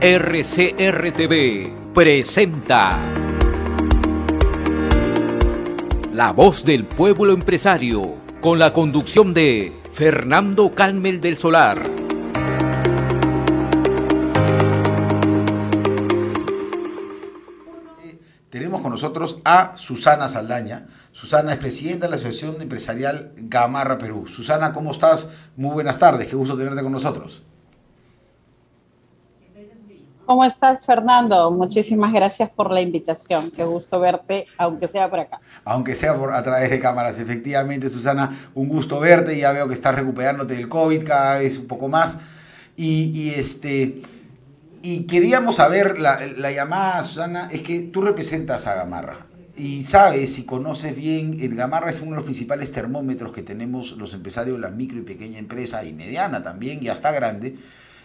RCR-TV presenta La Voz del Pueblo Empresario, con la conducción de Fernando Calmel del Solar. Tenemos con nosotros a Susana Saldaña. Susana es presidenta de la Asociación Empresarial Gamarra Perú. Susana, ¿cómo estás? Muy buenas tardes, qué gusto tenerte con nosotros. ¿Cómo estás, Fernando? Muchísimas gracias por la invitación. Qué gusto verte, aunque sea por acá. Aunque sea a través de cámaras. Efectivamente, Susana, un gusto verte. Ya veo que estás recuperándote del COVID cada vez un poco más. Y queríamos saber, la llamada, Susana, es que tú representas a Gamarra. Y sabes y conoces bien, el Gamarra es uno de los principales termómetros que tenemos los empresarios de la micro y pequeña empresa, y mediana también, y hasta grande,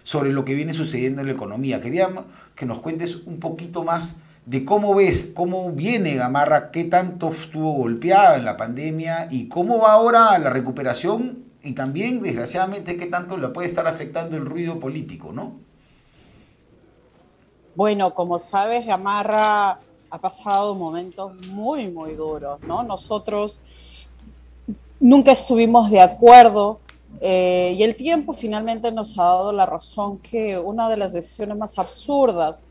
sobre lo que viene sucediendo en la economía. Queríamos que nos cuentes un poquito más de cómo ves, cómo viene Gamarra, qué tanto estuvo golpeada en la pandemia y cómo va ahora la recuperación, y también, desgraciadamente, qué tanto la puede estar afectando el ruido político, ¿no? Bueno, como sabes, Gamarra ha pasado momentos muy duros, ¿no? Nosotros nunca estuvimos de acuerdo y el tiempo finalmente nos ha dado la razón que una de las decisiones más absurdas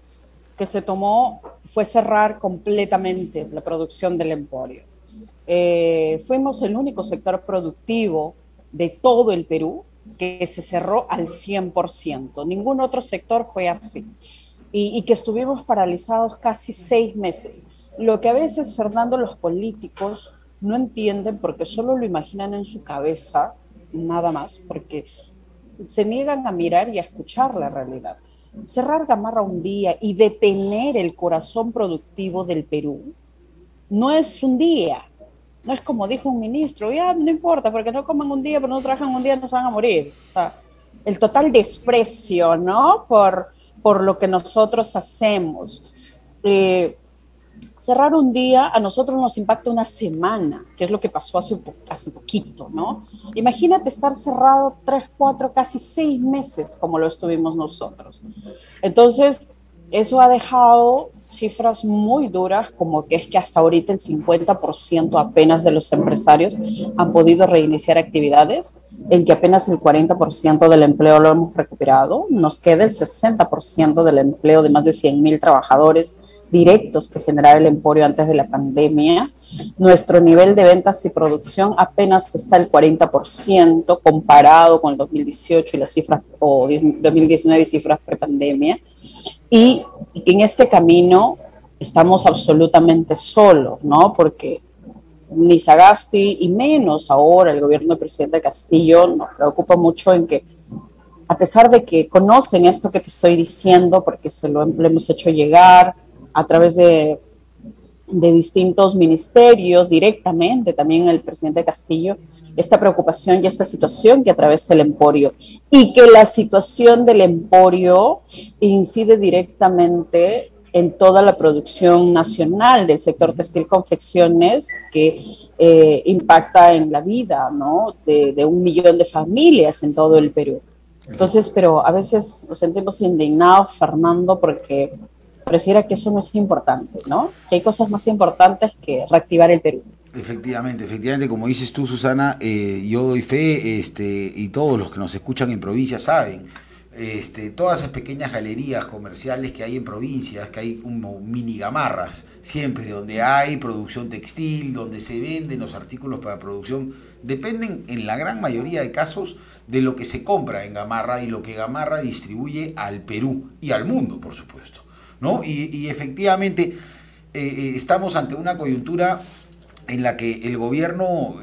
que se tomó fue cerrar completamente la producción del emporio. Fuimos el único sector productivo de todo el Perú que se cerró al 100%. Ningún otro sector fue así. Y que estuvimos paralizados casi 6 meses. Lo que a veces, Fernando, los políticos no entienden porque solo lo imaginan en su cabeza, nada más, porque se niegan a mirar y a escuchar la realidad. Cerrar Gamarra un día y detener el corazón productivo del Perú no es un día, no es como dijo un ministro, ya no importa, porque no coman un día, pero no trabajan un día, no se van a morir. O sea, el total desprecio, ¿no? Por lo que nosotros hacemos. Cerrar un día a nosotros nos impacta una semana, que es lo que pasó hace poquito, ¿no? Imagínate estar cerrado 3, 4, casi 6 meses como lo estuvimos nosotros. Entonces, eso ha dejado cifras muy duras, como que es que hasta ahorita el 50% apenas de los empresarios han podido reiniciar actividades, en que apenas el 40% del empleo lo hemos recuperado. Nos queda el 60% del empleo de más de 100.000 trabajadores directos que generaba el emporio antes de la pandemia. Nuestro nivel de ventas y producción apenas está el 40% comparado con el 2018 y las cifras, o 2019 y cifras prepandemia. Y en este camino estamos absolutamente solos, ¿no? Porque ni Sagasti y menos ahora el gobierno del presidente Castillo nos preocupa mucho en que, a pesar de que conocen esto que te estoy diciendo, porque lo hemos hecho llegar a través de distintos ministerios directamente, también el presidente Castillo, esta preocupación y esta situación que atraviesa el emporio, y que la situación del emporio incide directamente en toda la producción nacional del sector textil confecciones, que impacta en la vida, ¿no? de 1 millón de familias en todo el Perú. Entonces, pero a veces nos sentimos indignados, Fernando, porque pareciera que eso no es importante, ¿no? Que hay cosas más importantes que reactivar el Perú. Efectivamente, como dices tú, Susana, yo doy fe, y todos los que nos escuchan en provincia saben, todas esas pequeñas galerías comerciales que hay en provincias, que hay como mini Gamarras, siempre donde hay producción textil, donde se venden los artículos para producción, dependen en la gran mayoría de casos de lo que se compra en Gamarra y lo que Gamarra distribuye al Perú y al mundo, por supuesto, ¿no? Y efectivamente estamos ante una coyuntura en la que el gobierno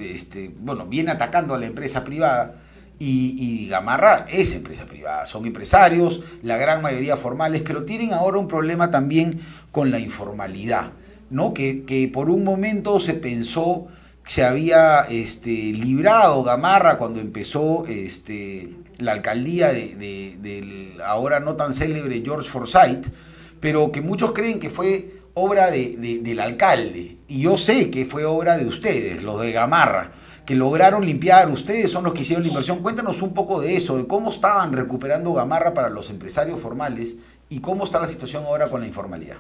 viene atacando a la empresa privada, y Gamarra es empresa privada, son empresarios, la gran mayoría formales, pero tienen ahora un problema también con la informalidad, ¿no? Que por un momento se pensó que se había librado Gamarra cuando empezó la alcaldía del ahora no tan célebre George Forsyth, pero que muchos creen que fue obra del alcalde, y yo sé que fue obra de ustedes, los de Gamarra, que lograron limpiar. Ustedes son los que hicieron la inversión. Cuéntanos un poco de eso, de cómo estaban recuperando Gamarra para los empresarios formales ¿Y cómo está la situación ahora con la informalidad?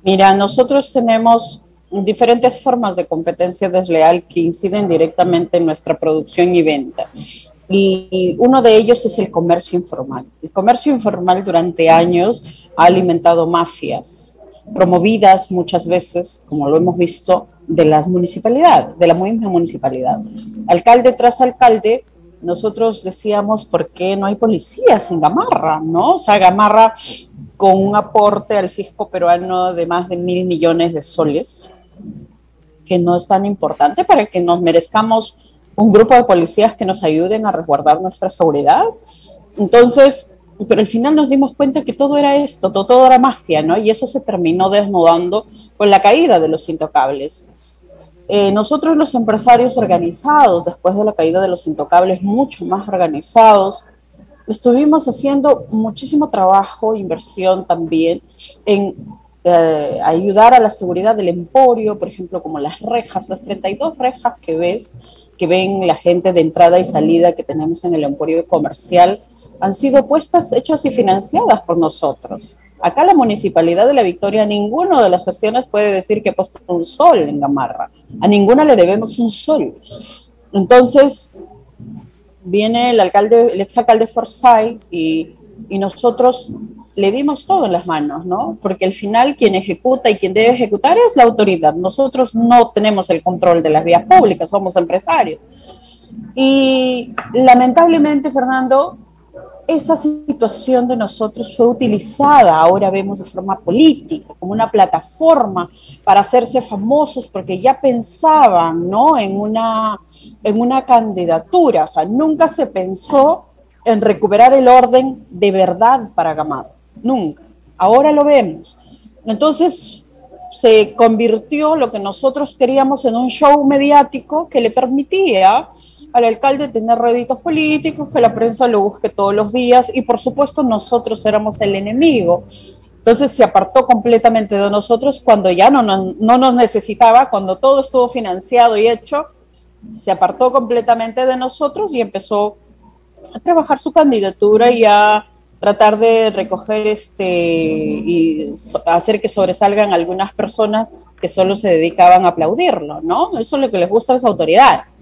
Mira, nosotros tenemos diferentes formas de competencia desleal que inciden directamente en nuestra producción y venta. Y uno de ellos es el comercio informal. El comercio informal durante años ha alimentado mafias, promovidas muchas veces, como lo hemos visto, de la municipalidad, de la misma municipalidad. Alcalde tras alcalde, nosotros decíamos, ¿por qué no hay policías en Gamarra? ¿No? O sea, Gamarra con un aporte al fisco peruano de más de 1.000 millones de soles, que no es tan importante para que nos merezcamos un grupo de policías que nos ayuden a resguardar nuestra seguridad. Entonces, pero al final nos dimos cuenta que todo era esto, todo era mafia, ¿no? Y eso se terminó desnudando con la caída de los intocables. Nosotros los empresarios organizados, después de la caída de los intocables, mucho más organizados, estuvimos haciendo muchísimo trabajo, inversión también en ayudar a la seguridad del emporio, por ejemplo, como las rejas, las 32 rejas que ven la gente de entrada y salida que tenemos en el emporio comercial, han sido puestas, hechas y financiadas por nosotros. Acá la Municipalidad de La Victoria, ninguna de las gestiones puede decir que ha puesto un sol en Gamarra. A ninguna le debemos un sol. Entonces, viene el alcalde, el exalcalde Forsyth y nosotros le dimos todo en las manos, ¿no? Porque al final quien ejecuta y quien debe ejecutar es la autoridad. Nosotros no tenemos el control de las vías públicas, somos empresarios. Y lamentablemente, Fernando, esa situación de nosotros fue utilizada, ahora vemos de forma política, como una plataforma para hacerse famosos, porque ya pensaban, ¿no?, en una candidatura. O sea, nunca se pensó en recuperar el orden de verdad para Gamarra, nunca. Ahora lo vemos. Entonces se convirtió lo que nosotros queríamos en un show mediático que le permitía al alcalde tener réditos políticos, que la prensa lo busque todos los días, y por supuesto nosotros éramos el enemigo. Entonces se apartó completamente de nosotros cuando ya no nos necesitaba, cuando todo estuvo financiado y hecho, se apartó completamente de nosotros y empezó a trabajar su candidatura y a tratar de recoger y hacer que sobresalgan algunas personas que solo se dedicaban a aplaudirlo, ¿no? Eso es lo que les gusta a las autoridades,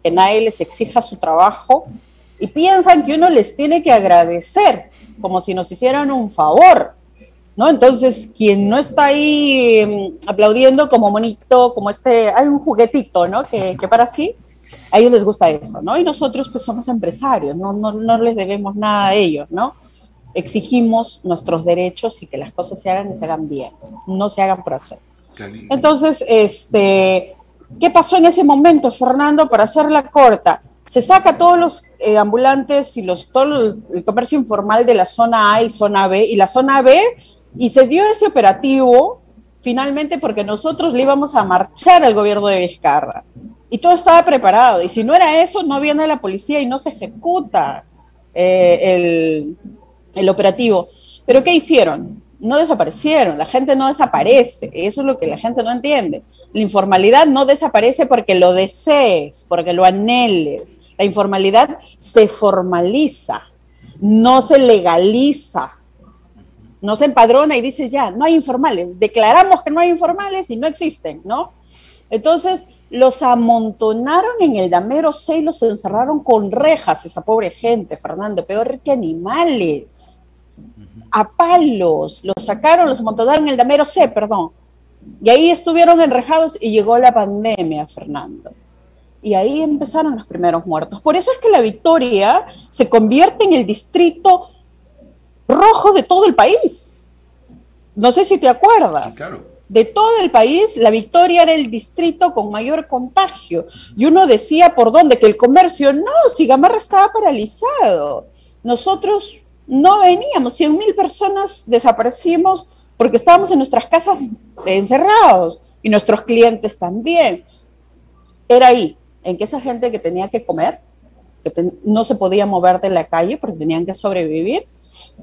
que nadie les exija su trabajo y piensan que uno les tiene que agradecer, como si nos hicieran un favor, ¿no? Entonces, quien no está ahí aplaudiendo como monito, como hay un juguetito, ¿no?, que para sí, a ellos les gusta eso, ¿no? Y nosotros pues somos empresarios, no les debemos nada a ellos, ¿no? Exigimos nuestros derechos y que las cosas se hagan y se hagan bien, no se hagan por hacer. Entonces, ¿qué pasó en ese momento, Fernando? Para hacerla corta, se saca todos los ambulantes y todo el comercio informal de la zona A y zona B, y la zona B, y se dio ese operativo finalmente porque nosotros le íbamos a marchar al gobierno de Vizcarra. Y todo estaba preparado, y si no era eso, no viene la policía y no se ejecuta el operativo. ¿Pero qué hicieron? No desaparecieron, la gente no desaparece, eso es lo que la gente no entiende. La informalidad no desaparece porque lo desees, porque lo anheles. La informalidad se formaliza, no se legaliza, no se empadrona y dices ya, no hay informales, declaramos que no hay informales y no existen, ¿no? Entonces, los amontonaron en el Damero C y los encerraron con rejas, esa pobre gente, Fernando, peor que animales. A palos, los sacaron, los amontonaron en el Damero C, perdón. Y ahí estuvieron enrejados y llegó la pandemia, Fernando. Y ahí empezaron los primeros muertos. Por eso es que La Victoria se convierte en el distrito rojo de todo el país. No sé si te acuerdas. Sí, claro. De todo el país, La Victoria era el distrito con mayor contagio. Y uno decía, ¿por dónde? Que el comercio, no, si Gamarra estaba paralizado. Nosotros no veníamos, 100.000 personas desaparecimos porque estábamos en nuestras casas encerrados y nuestros clientes también. Era ahí, en que esa gente que tenía que comer, no se podía mover de la calle porque tenían que sobrevivir,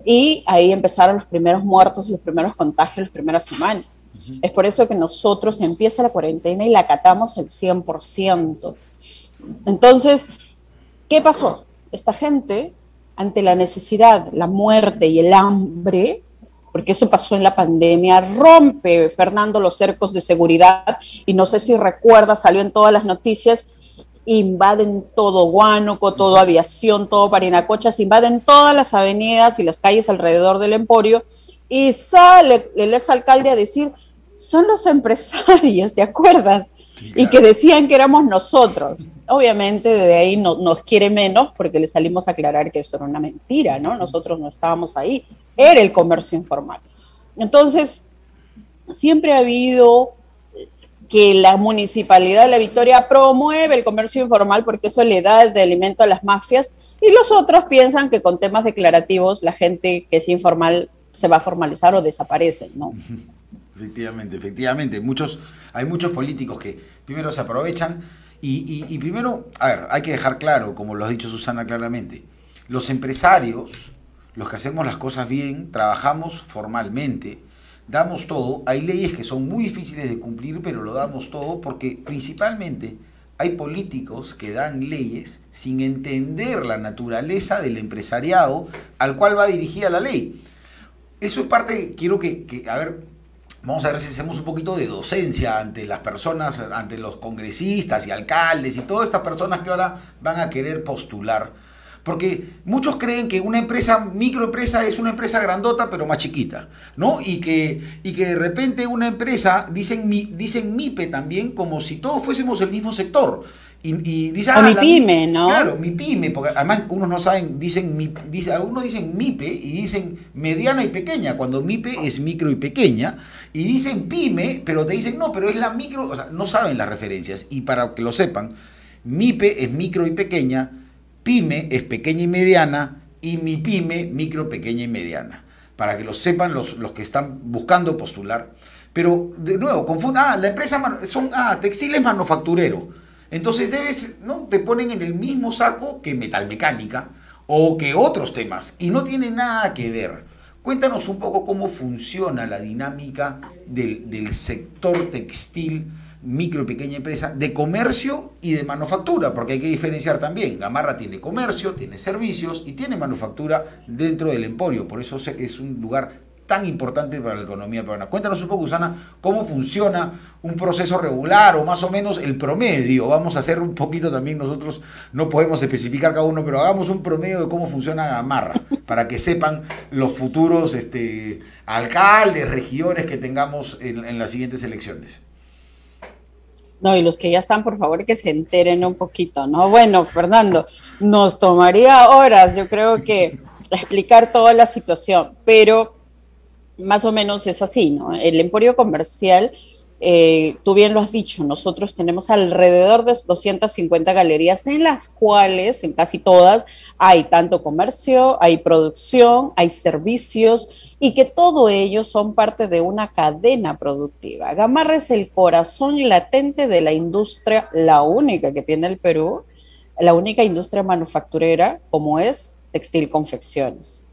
y ahí empezaron los primeros muertos, los primeros contagios, las primeras semanas. Es por eso que nosotros empieza la cuarentena y la acatamos al 100%. Entonces, ¿qué pasó? Esta gente ante la necesidad, la muerte y el hambre, porque eso pasó en la pandemia, rompe Fernando los cercos de seguridad y no sé si recuerda, salió en todas las noticias, invaden todo Huánuco, todo Aviación, todo Parinacochas, invaden todas las avenidas y las calles alrededor del Emporio y sale el exalcalde a decir, son los empresarios, ¿te acuerdas? Sí, claro. Y que decían que éramos nosotros. Obviamente de ahí nos quiere menos porque le salimos a aclarar que eso era una mentira, ¿no? Nosotros no estábamos ahí, era el comercio informal. Entonces, siempre ha habido que la Municipalidad de La Victoria promueve el comercio informal porque eso le da de alimento a las mafias y los otros piensan que con temas declarativos la gente que es informal se va a formalizar o desaparece, ¿no? Efectivamente. Hay muchos políticos que primero se aprovechan y primero, a ver, hay que dejar claro, como lo ha dicho Susana claramente, los empresarios, los que hacemos las cosas bien, trabajamos formalmente, damos todo. Hay leyes que son muy difíciles de cumplir, pero lo damos todo porque principalmente hay políticos que dan leyes sin entender la naturaleza del empresariado al cual va dirigida la ley. Eso es parte, quiero a ver, vamos a ver si hacemos un poquito de docencia ante las personas, ante los congresistas y alcaldes y todas estas personas que ahora van a querer postular. Porque muchos creen que una empresa, microempresa, es una empresa grandota pero más chiquita, ¿no? Y que de repente una empresa, dicen MIPE también, como si todos fuésemos el mismo sector. Y dicen, o mi pyme, ¿no? Claro, mi pyme, porque además unos no saben, algunos dicen MIPE y dicen mediana y pequeña, cuando MIPE es micro y pequeña, y dicen pyme, pero te dicen no, pero es la micro, o sea, no saben las referencias. Y para que lo sepan, MIPE es micro y pequeña, pyme es pequeña y mediana y mi pyme, micro, pequeña y mediana. Para que lo sepan los que están buscando postular. Pero, de nuevo, la empresa son textiles manufacturero. Entonces ¿no? Te ponen en el mismo saco que metalmecánica o que otros temas. Y no tiene nada que ver. Cuéntanos un poco cómo funciona la dinámica del sector textil, micro y pequeña empresa, de comercio y de manufactura, porque hay que diferenciar también. Gamarra tiene comercio, tiene servicios y tiene manufactura dentro del Emporio, por eso es un lugar tan importante para la economía peruana. Cuéntanos un poco, Susana, cómo funciona un proceso regular o más o menos el promedio. Vamos a hacer un poquito también, nosotros no podemos especificar cada uno, pero hagamos un promedio de cómo funciona Gamarra, para que sepan los futuros alcaldes, regidores que tengamos en las siguientes elecciones. No, y los que ya están, por favor, que se enteren un poquito, ¿no? Bueno, Fernando, nos tomaría horas, yo creo que explicar toda la situación, pero más o menos es así, ¿no? El emporio comercial, tú bien lo has dicho, nosotros tenemos alrededor de 250 galerías en las cuales, en casi todas, hay tanto comercio, hay producción, hay servicios y que todo ello son parte de una cadena productiva. Gamarra es el corazón latente de la industria, la única que tiene el Perú, la única industria manufacturera como es Textil Confecciones.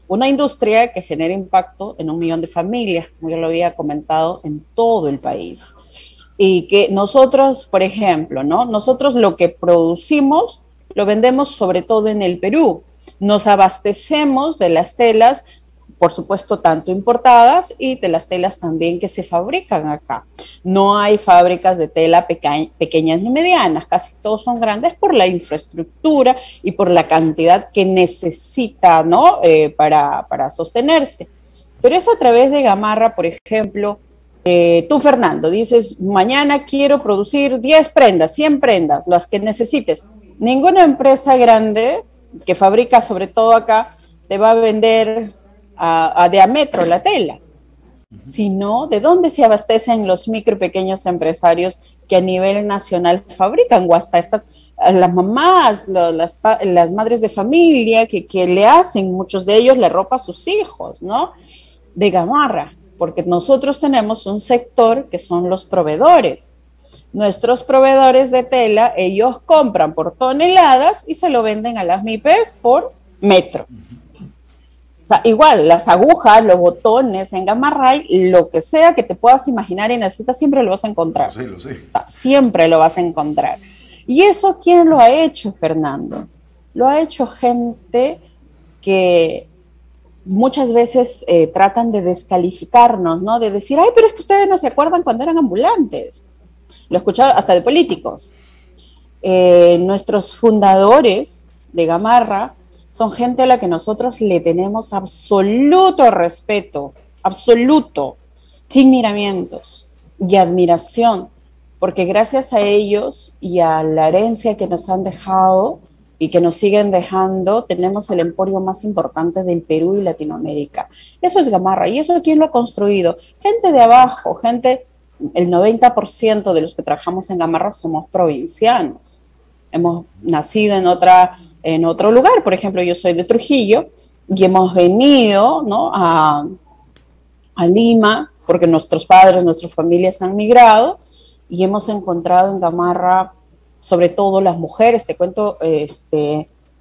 Una industria que genera impacto en 1 millón de familias, como yo lo había comentado, en todo el país. Y que nosotros, por ejemplo, ¿no? Nosotros lo que producimos lo vendemos sobre todo en el Perú. Nos abastecemos de las telas, por supuesto, tanto importadas y de las telas también que se fabrican acá. No hay fábricas de tela pequeñas ni medianas, casi todos son grandes por la infraestructura y por la cantidad que necesita, ¿no? para sostenerse. Pero es a través de Gamarra, por ejemplo, tú, Fernando, dices, mañana quiero producir 10 prendas, 100 prendas, las que necesites. Ninguna empresa grande que fabrica, sobre todo acá, te va a vender a diámetro la tela, sino de dónde se abastecen los micro y pequeños empresarios que a nivel nacional fabrican, o hasta las mamás, las madres de familia que le hacen, muchos de ellos, la ropa a sus hijos, ¿no? De Gamarra, porque nosotros tenemos un sector que son los proveedores. Nuestros proveedores de tela, ellos compran por toneladas y se lo venden a las MIPES por metro. O sea, igual, las agujas, los botones en Gamarra, lo que sea que te puedas imaginar y necesitas, siempre lo vas a encontrar. Lo sé. O sea, siempre lo vas a encontrar. ¿Y eso quién lo ha hecho, Fernando? Lo ha hecho gente que muchas veces tratan de descalificarnos, ¿no? De decir, ay, pero es que ustedes no se acuerdan cuando eran ambulantes. Lo he escuchado hasta de políticos. Nuestros fundadores de Gamarra son gente a la que nosotros le tenemos absoluto respeto, absoluto, sin miramientos y admiración, porque gracias a ellos y a la herencia que nos han dejado y que nos siguen dejando, tenemos el emporio más importante del Perú y Latinoamérica. Eso es Gamarra, y eso ¿quién lo ha construido? Gente de abajo, gente, el 90% de los que trabajamos en Gamarra somos provincianos. Hemos nacido en otro lugar, por ejemplo, yo soy de Trujillo, y hemos venido, ¿no?, a Lima, porque nuestros padres, nuestras familias han migrado, y hemos encontrado en Gamarra, sobre todo las mujeres, te cuento,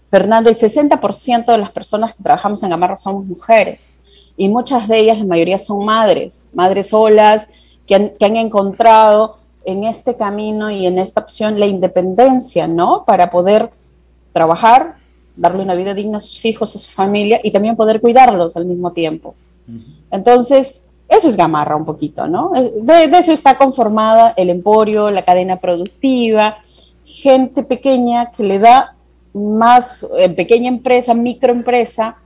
Fernando, el 60% de las personas que trabajamos en Gamarra somos mujeres, y muchas de ellas, la mayoría son madres solas, que han encontrado en este camino y en esta opción la independencia, ¿no?, para poder trabajar, darle una vida digna a sus hijos, a su familia, y también poder cuidarlos al mismo tiempo. Entonces, eso es Gamarra un poquito, ¿no? De eso está conformada el emporio, la cadena productiva, gente pequeña que le da más, pequeña empresa, microempresa,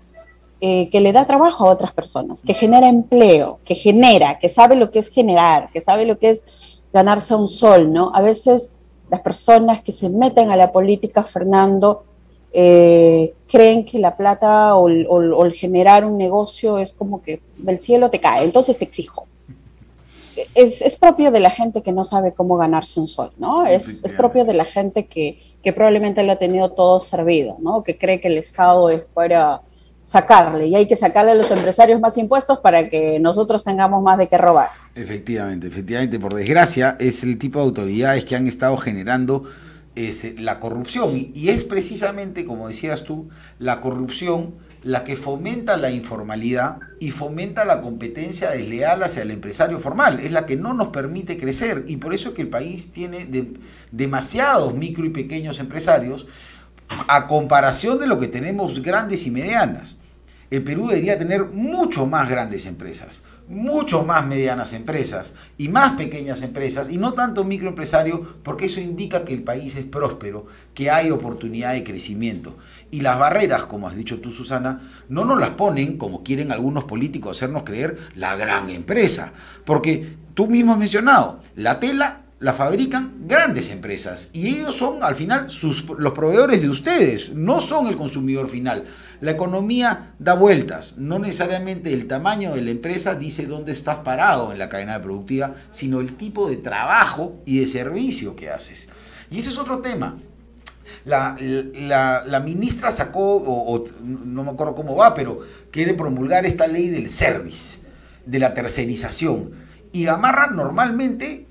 que le da trabajo a otras personas, que genera empleo, que sabe lo que es generar, que sabe lo que es ganarse un sol, ¿no? A veces las personas que se meten a la política, Fernando, creen que la plata o el generar un negocio es como que del cielo te cae, entonces te exijo. Es propio de la gente que no sabe cómo ganarse un sol, ¿no? Es propio de la gente que probablemente lo ha tenido todo servido, ¿no? Que cree que el Estado es para sacarle, y hay que sacarle a los empresarios más impuestos para que nosotros tengamos más de qué robar. Efectivamente, por desgracia, es el tipo de autoridades que han estado generando la corrupción, y es precisamente, como decías tú, la corrupción la que fomenta la informalidad y fomenta la competencia desleal hacia el empresario formal, es la que no nos permite crecer, y por eso es que el país tiene demasiados micro y pequeños empresarios a comparación de lo que tenemos grandes y medianas. El Perú debería tener mucho más grandes empresas, mucho más medianas empresas y más pequeñas empresas, y no tanto microempresario, porque eso indica que el país es próspero, que hay oportunidad de crecimiento. Y las barreras, como has dicho tú, Susana, no nos las ponen, como quieren algunos políticos hacernos creer, la gran empresa. Porque tú mismo has mencionado, la tela la fabrican grandes empresas, y ellos son al final los proveedores de ustedes, no son el consumidor final. La economía da vueltas, no necesariamente el tamaño de la empresa dice dónde estás parado en la cadena productiva, sino el tipo de trabajo y de servicio que haces. Y ese es otro tema. La ministra sacó, no me acuerdo cómo va, pero quiere promulgar esta ley del service, de la tercerización. Y Gamarra normalmente,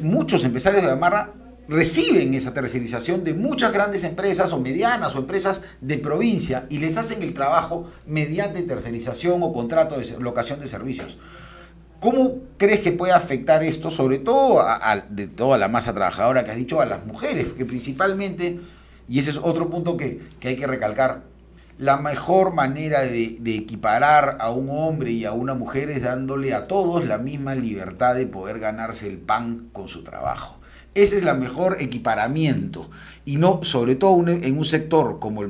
muchos empresarios de Gamarra reciben esa tercerización de muchas grandes empresas o medianas o empresas de provincia, y les hacen el trabajo mediante tercerización o contrato de locación de servicios. ¿Cómo crees que puede afectar esto, sobre todo de toda la masa trabajadora que has dicho, a las mujeres? Que principalmente, y ese es otro punto que hay que recalcar, la mejor manera de equiparar a un hombre y a una mujer es dándole a todos la misma libertad de poder ganarse el pan con su trabajo. Ese es el mejor equiparamiento, y no, sobre todo en un sector como el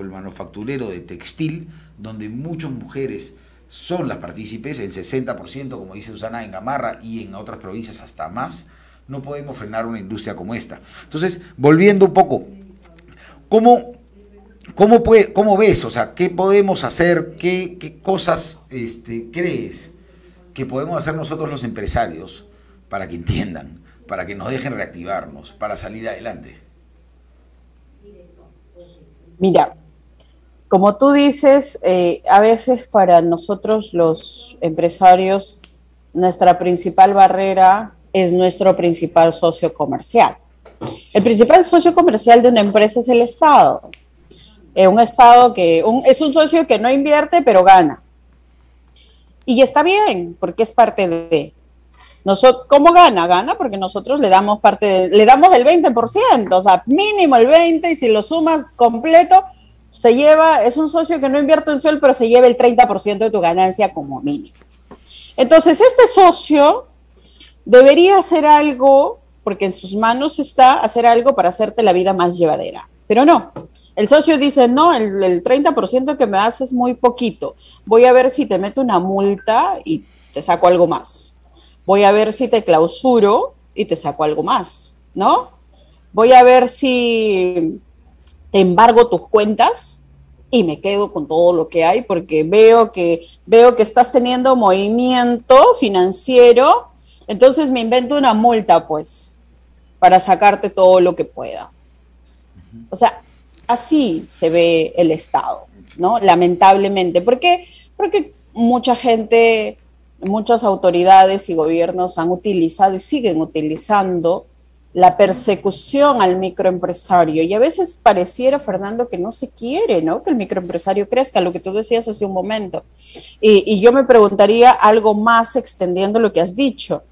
manufacturero de textil, donde muchas mujeres son las partícipes, el 60%, como dice Susana, en Gamarra y en otras provincias hasta más. No podemos frenar una industria como esta. Entonces, volviendo un poco, ¿cómo ves? O sea, ¿qué podemos hacer? ¿Qué cosas crees que podemos hacer nosotros los empresarios para que entiendan, para que nos dejen reactivarnos, para salir adelante? Mira, como tú dices, a veces para nosotros los empresarios, nuestra principal barrera es nuestro principal socio comercial. El principal socio comercial de una empresa es el Estado. Un Estado es un socio que no invierte, pero gana. Y está bien, porque es parte de... ¿Cómo gana? Gana porque nosotros le damos le damos el 20%, o sea, mínimo el 20%, y si lo sumas completo, Es un socio que no invierte un sol, pero se lleva el 30% de tu ganancia como mínimo. Entonces, este socio debería hacer algo, porque en sus manos está hacer algo para hacerte la vida más llevadera. Pero no, el socio dice, no, el 30% que me das es muy poquito. Voy a ver si te meto una multa y te saco algo más. Voy a ver si te clausuro y te saco algo más, ¿no? Voy a ver si te embargo tus cuentas y me quedo con todo lo que hay porque veo que estás teniendo movimiento financiero, entonces me invento una multa, pues, para sacarte todo lo que pueda. O sea, así se ve el Estado, ¿no? Lamentablemente. ¿Por qué? Porque mucha gente, muchas autoridades y gobiernos han utilizado y siguen utilizando la persecución al microempresario. Y a veces pareciera, Fernando, que no se quiere, ¿no? Que el microempresario crezca, lo que tú decías hace un momento. Y yo me preguntaría algo más extendiendo lo que has dicho.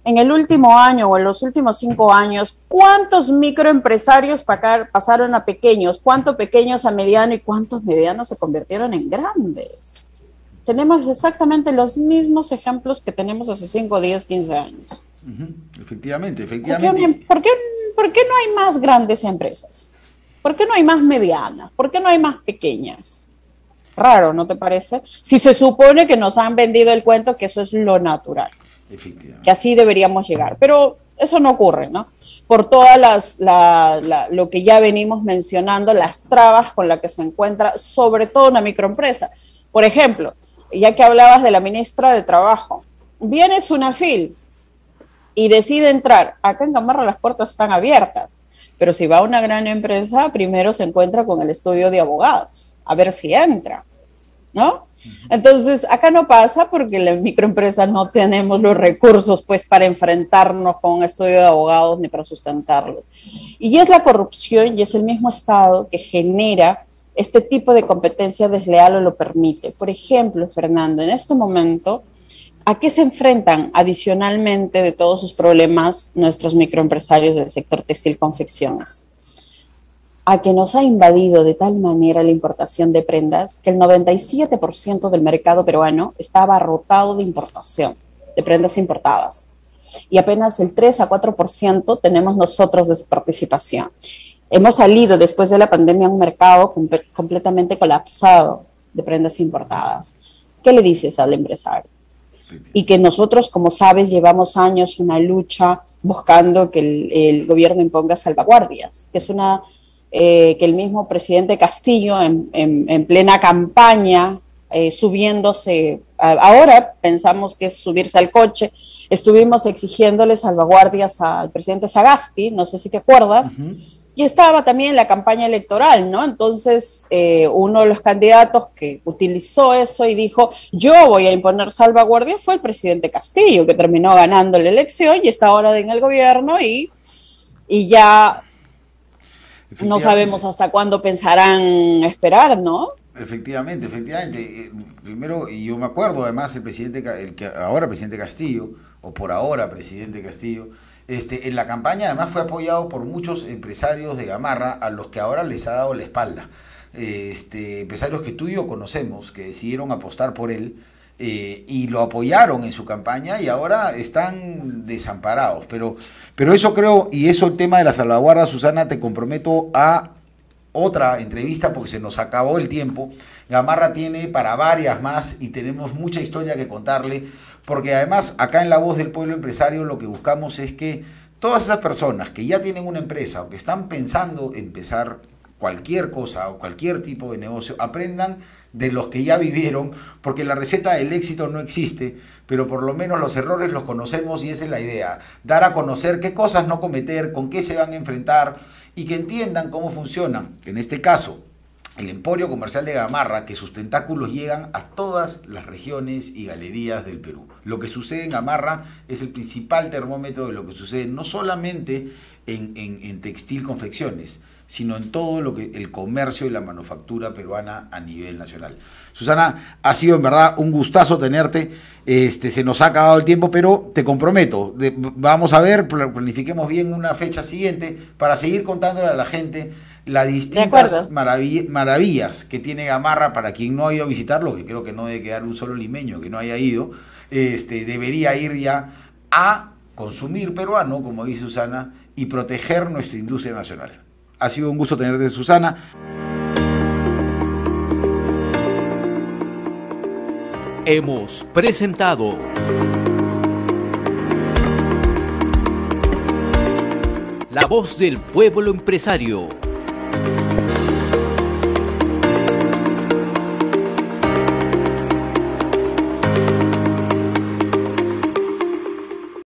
En el último año o en los últimos 5 años, ¿cuántos microempresarios pasaron a pequeños? ¿Cuántos pequeños a mediano y cuántos medianos se convirtieron en grandes? Tenemos exactamente los mismos ejemplos que tenemos hace 5, 10, 15 años. Efectivamente, efectivamente. ¿Por qué no hay más grandes empresas? ¿Por qué no hay más medianas? ¿Por qué no hay más pequeñas? Raro, ¿no te parece? Si se supone que nos han vendido el cuento que eso es lo natural. Que así deberíamos llegar. Pero eso no ocurre, ¿no? Por todas lo que ya venimos mencionando, las trabas con las que se encuentra, sobre todo una microempresa. Por ejemplo, ya que hablabas de la ministra de Trabajo, viene Sunafil y decide entrar. Acá en Gamarra las puertas están abiertas, pero si va a una gran empresa, primero se encuentra con el estudio de abogados, a ver si entra, ¿no? Entonces, acá no pasa porque la microempresa no tenemos los recursos, pues, para enfrentarnos con un estudio de abogados ni para sustentarlo. Y es la corrupción y es el mismo Estado que genera este tipo de competencia desleal o lo permite. Por ejemplo, Fernando, en este momento, ¿a qué se enfrentan adicionalmente de todos sus problemas nuestros microempresarios del sector textil confecciones? A que nos ha invadido de tal manera la importación de prendas que el 97% del mercado peruano está abarrotado de importación, de prendas importadas. Y apenas el 3 a 4% tenemos nosotros de participación. Hemos salido después de la pandemia a un mercado completamente colapsado de prendas importadas. ¿Qué le dices al empresario? Y que nosotros, como sabes, llevamos años una lucha buscando que el gobierno imponga salvaguardias, que es una que el mismo presidente Castillo en plena campaña, subiéndose, ahora pensamos que es subirse al coche, estuvimos exigiéndole salvaguardias al presidente Sagasti, no sé si te acuerdas, y estaba también en la campaña electoral, ¿no? Entonces, uno de los candidatos que utilizó eso y dijo, yo voy a imponer salvaguardia, fue el presidente Castillo, que terminó ganando la elección y está ahora en el gobierno y ya no sabemos hasta cuándo pensarán esperar, ¿no? Efectivamente. Primero, y yo me acuerdo además, el que ahora presidente Castillo, o por ahora presidente Castillo, en la campaña además fue apoyado por muchos empresarios de Gamarra a los que ahora les ha dado la espalda. Empresarios que tú y yo conocemos, que decidieron apostar por él y lo apoyaron en su campaña y ahora están desamparados. Pero eso creo, y eso el tema de la salvaguarda, Susana, te comprometo a otra entrevista porque se nos acabó el tiempo. Gamarra tiene para varias más y tenemos mucha historia que contarle, porque además acá en La Voz del Pueblo Empresario lo que buscamos es que todas esas personas que ya tienen una empresa o que están pensando empezar cualquier cosa o cualquier tipo de negocio, aprendan de los que ya vivieron, porque la receta del éxito no existe, pero por lo menos los errores los conocemos y esa es la idea, dar a conocer qué cosas no cometer, con qué se van a enfrentar y que entiendan cómo funcionan. En este caso, el emporio comercial de Gamarra, que sus tentáculos llegan a todas las regiones y galerías del Perú. Lo que sucede en Gamarra es el principal termómetro de lo que sucede no solamente en textil confecciones, sino en todo lo que el comercio y la manufactura peruana a nivel nacional. Susana, ha sido en verdad un gustazo tenerte. Se nos ha acabado el tiempo, pero te comprometo, vamos a ver, planifiquemos bien una fecha siguiente para seguir contándole a la gente las distintas maravillas que tiene Gamarra. Para quien no ha ido a visitarlo, que creo que no debe quedar un solo limeño que no haya ido, debería ir ya a consumir peruano, como dice Susana, y proteger nuestra industria nacional. Ha sido un gusto tenerte, Susana. Hemos presentado La Voz del Pueblo Empresario.